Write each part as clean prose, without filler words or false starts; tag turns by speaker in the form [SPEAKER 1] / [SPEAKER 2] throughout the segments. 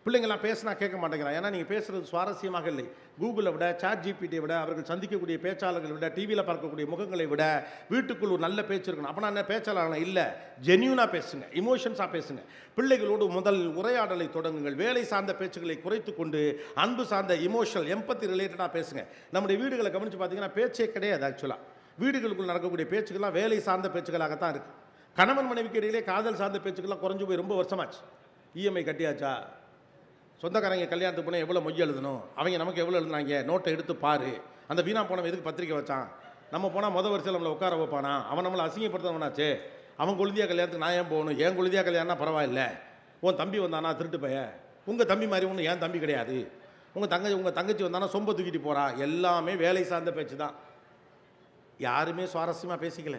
[SPEAKER 1] பிள்ளைங்களாம் பேசினா கேட்க மாட்டேங்கிறான். ஏன்னா நீங்கள் பேசுகிறது சுவாரஸ்யமாக இல்லை. கூகுளை விட, சாட் ஜிபிடியை விட, அவர்கள் சந்திக்கக்கூடிய பேச்சாளர்களை விட, டிவியில் பார்க்கக்கூடிய முகங்களை விட வீட்டுக்குள் ஒரு நல்ல பேச்சு இருக்கணும். அப்போ நான் பேச்சாளர் இல்லை, ஜென்யூனாக பேசுங்க, இமோஷன்ஸாக பேசுங்க. பிள்ளைகளோடு முதல் உரையாடலை தொடங்குங்கள். வேலை சார்ந்த பேச்சுக்களை குறைத்து கொண்டு அன்பு சார்ந்த இமோஷனல் எம்பத்தி ரிலேட்டடாக பேசுங்க. நம்முடைய வீடுகளை கவனித்து பார்த்தீங்கன்னா பேச்சே கிடையாது. ஆக்சுவலாக வீடுகளுக்குள் நடக்கக்கூடிய பேச்சுக்கெல்லாம் வேலை சார்ந்த பேச்சுக்களாகத்தான் இருக்குது. கணவன் மனைவிக்கு இடையிலே காதல் சார்ந்த பேச்சுக்கெல்லாம் குறைஞ்சு போய் ரொம்ப வருஷமாச்சு. இஎம்ஐ கட்டியாச்சா, சொந்தக்காரங்க கல்யாணத்துக்கு போனால் எவ்வளோ மொய் எழுதணும், அவங்க நமக்கு எவ்வளோ எழுதுனாங்க, நோட்டை எடுத்து பாரு. அந்த வீணா போனவன் எதுக்கு பத்திரிக்கை வச்சான், நம்ம போனால் வரிசையில் நம்மளை உட்கார வைப்பானா, அவன் நம்மளை அசிங்கப்படுத்தவனாச்சு. அவன் கொழுந்தியா கல்யாணத்துக்கு நான் ஏன் போகணும், என் கொழுந்தியா கல்யாணம்னா பரவாயில்ல. உன் தம்பி வந்தானா திருட்டு பைய, உங்கள் தம்பி மாதிரி ஒன்று என் தம்பி கிடையாது. உங்கள் தங்கச்சி வந்தானா சொம்ப தூக்கிட்டு போகிறா. எல்லாமே வேலை சார்ந்த பேச்சு தான். யாருமே சுவாரஸ்யமாக பேசிக்கல.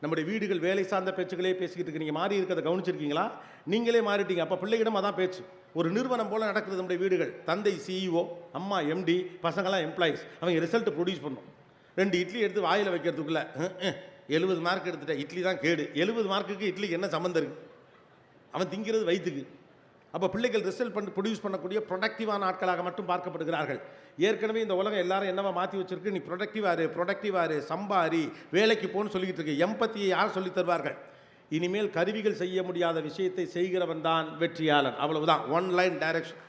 [SPEAKER 1] நம்முடைய வீடுகள் வேலை சார்ந்த பேச்சுகளே பேசிக்கிட்டு இருக்கு. நீங்கள் மாறி இருக்கிறத கவனிச்சிருக்கீங்களா? நீங்களே மாறிட்டீங்க. அப்போ பிள்ளைகளிடம் அதான் பேச்சு. ஒரு நிறுவனம் போல் நடக்கிறது நம்முடைய வீடுகள். தந்தை சிஇஓ, அம்மா எம்டி, பசங்களாம் எம்ப்ளாயிஸ். அவங்க ரிசல்ட் ப்ரொடியூஸ் பண்ணும். 2 இட்லி எடுத்து வாயில் வைக்கிறதுக்குள்ள 70 மார்க் எடுத்துட்டேன், இட்லி தான் கேடு. 70 மார்க்குக்கு இட்லிக்கு என்ன சம்மந்தம் இருக்குது? அவன் திங்கிறது வயிற்றுக்கு. அப்போ பிள்ளைகள் ரிசல்ட் ப்ரொடியூஸ் பண்ணக்கூடிய ப்ரொடக்டிவான ஆட்களாக மட்டும் பார்க்கப்படுகிறார்கள். ஏற்கனவே இந்த உலகம் எல்லாரும் என்னவா மாற்றி வச்சிருக்கு, நீ ப்ரொடக்டிவாரு, சம்பாரி, வேலைக்கு போன்னு சொல்லிக்கிட்டு இருக்கு. எம்பத்தியை யார் சொல்லித் தருவார்கள்? இனிமேல் கருவிகள் செய்ய முடியாத விஷயத்தை செய்கிறவன் தான் வெற்றியாளன். அவ்வளவுதான். One line direction.